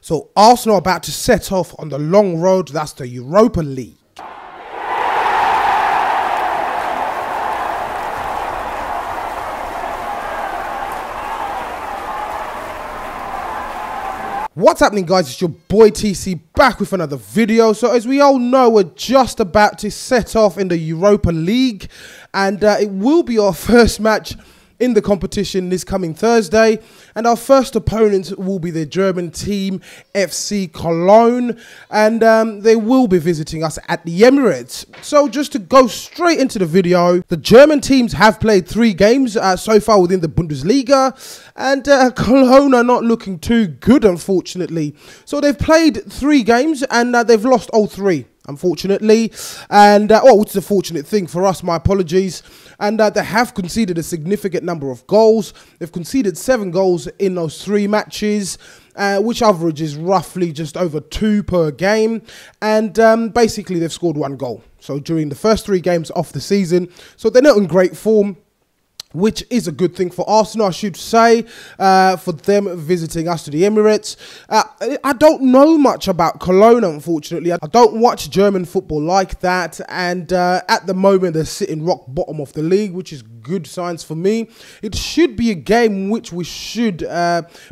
So Arsenal are about to set off on the long road, that's the Europa League. What's happening, guys? It's your boy TC back with another video. So as we all know, we're just about to set off in the Europa League, and it will be our first match in the competition this coming Thursday, and our first opponent will be the German team FC Cologne, and they will be visiting us at the Emirates. So just to go straight into the video, the German teams have played 3 games so far within the Bundesliga, and Cologne are not looking too good, unfortunately. So they've played 3 games and they've lost all 3. Unfortunately, and which is a fortunate thing for us, my apologies, and they have conceded a significant number of goals. They've conceded 7 goals in those 3 matches, which averages roughly just over 2 per game, and basically they've scored 1 goal. So during the first 3 games of the season, so they're not in great form, which is a good thing for Arsenal, I should say, for them visiting us to the Emirates. I don't know much about Cologne, unfortunately. I don't watch German football like that, and at the moment they're sitting rock bottom of the league, which is good signs for me. It should be a game which we should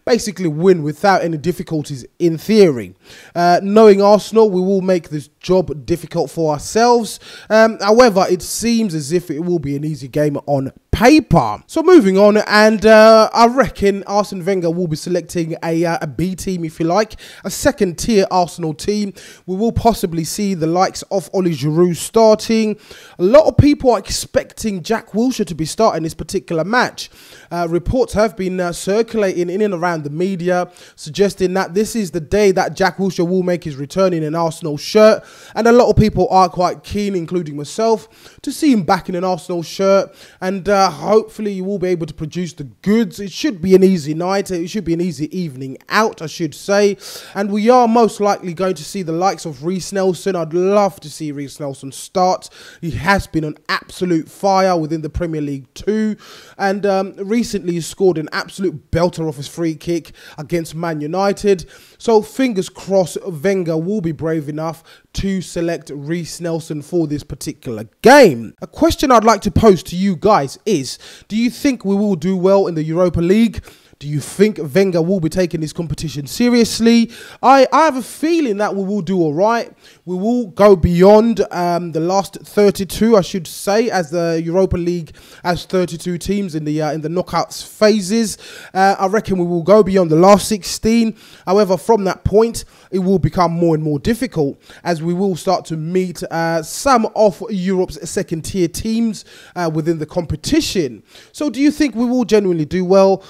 basically win without any difficulties in theory. Knowing Arsenal, we will make this job difficult for ourselves. However, it seems as if it will be an easy game on paper. So moving on, and I reckon Arsene Wenger will be selecting a B team, if you like, a second tier Arsenal team. We will possibly see the likes of Oli Giroud starting. A lot of people are expecting Jack Wilshere to be starting this particular match. Reports have been circulating in and around the media, suggesting that this is the day that Jack Wilshere will make his return in an Arsenal shirt, and a lot of people are quite keen, including myself, to see him back in an Arsenal shirt, and hopefully you will be able to produce the goods. It should be an easy night. It should be an easy evening out, I should say. And we are most likely going to see the likes of Reiss Nelson. I'd love to see Reiss Nelson start. He has been on absolute fire within the Premier League too. And recently he scored an absolute belter off his free kick against Man United. So fingers crossed Wenger will be brave enough to select Reiss Nelson for this particular game. A question I'd like to pose to you guys is, do you think we will do well in the Europa League? Do you think Wenger will be taking this competition seriously? I have a feeling that we will do all right. We will go beyond the last 32, I should say, as the Europa League has 32 teams in the knockouts phases. I reckon we will go beyond the last 16. However, from that point, it will become more and more difficult as we will start to meet some of Europe's second-tier teams within the competition. So do you think we will genuinely do well?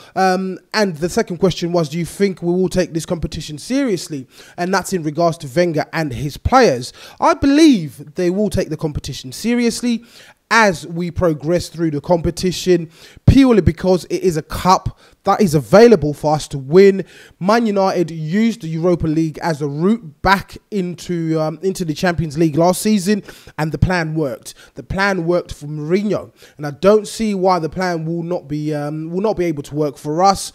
And the second question was, do you think we will take this competition seriously? And that's in regards to Wenger and his players. I believe they will take the competition seriously as we progress through the competition, purely because it is a cup that is available for us to win. Man United used the Europa League as a route back into the Champions League last season, and the plan worked. The plan worked for Mourinho, and I don't see why the plan will not be able to work for us.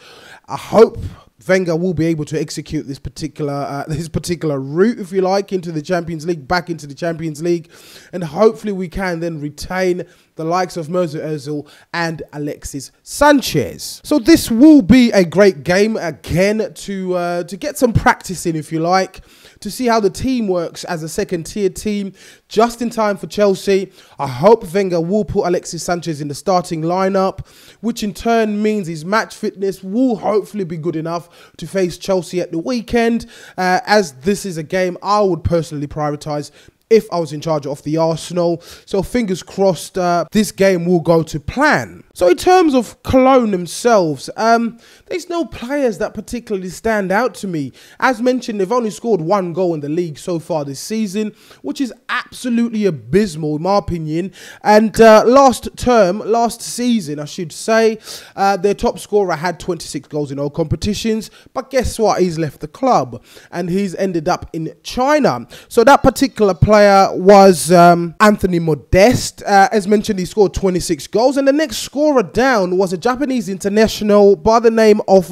I hope Wenger will be able to execute this particular route, if you like, into the Champions League, back into the Champions League, and hopefully we can then retain the likes of Mesut Ozil and Alexis Sanchez. So this will be a great game again to get some practice in, if you like, to see how the team works as a second-tier team, just in time for Chelsea. I hope Wenger will put Alexis Sanchez in the starting lineup, which in turn means his match fitness will hopefully be good enough to face Chelsea at the weekend, as this is a game I would personally prioritise if I was in charge of the Arsenal. So fingers crossed this game will go to plan. So in terms of Cologne themselves, there's no players that particularly stand out to me. As mentioned, they've only scored 1 goal in the league so far this season, which is absolutely abysmal in my opinion. And last season, I should say, their top scorer had 26 goals in all competitions. But guess what? He's left the club and he's ended up in China. So that particular player was Anthony Modeste. As mentioned, he scored 26 goals, and the next scorer down was a Japanese international by the name of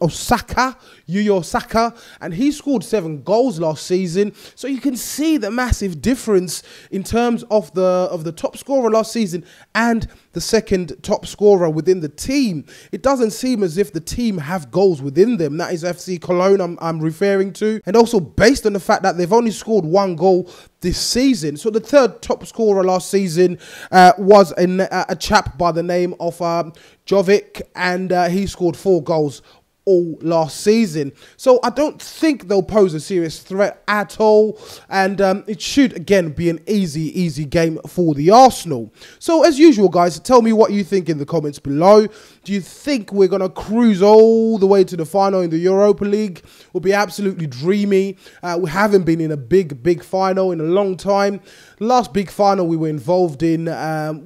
Osaka Yuyo Saka, and he scored 7 goals last season. So you can see the massive difference in terms of the top scorer last season and the second top scorer within the team. It doesn't seem as if the team have goals within them. That is FC Cologne I'm referring to. And also based on the fact that they've only scored 1 goal this season. So the third top scorer last season was a chap by the name of Jovic, and he scored 4 goals all last season. So I don't think they'll pose a serious threat at all, and it should again be an easy game for the Arsenal. So as usual, guys, tell me what you think in the comments below. Do you think we're going to cruise all the way to the final in the Europa League? Will be absolutely dreamy. We haven't been in a big final in a long time. The last big final we were involved in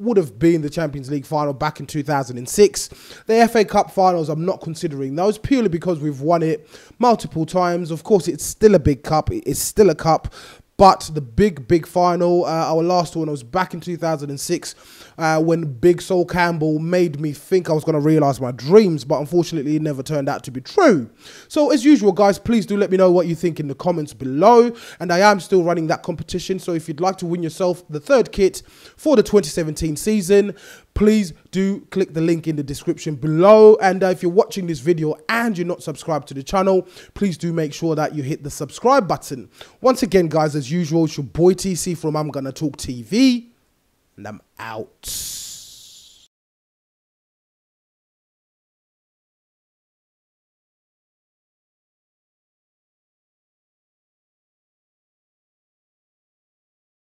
would have been the Champions League final back in 2006. The FA Cup finals, I'm not considering those, purely because we've won it multiple times. Of course, it's still a big cup. It's still a cup. But the big final, our last one, was back in 2006 when Big Sol Campbell made me think I was going to realise my dreams, but unfortunately it never turned out to be true. So as usual, guys, please do let me know what you think in the comments below. And I am still running that competition, so if you'd like to win yourself the 3rd kit for the 2017 season, please do click the link in the description below. And if you're watching this video and you're not subscribed to the channel, please do make sure that you hit the subscribe button. Once again, guys, as usual, it's your boy TC from I'm Gonna Talk TV, and I'm out.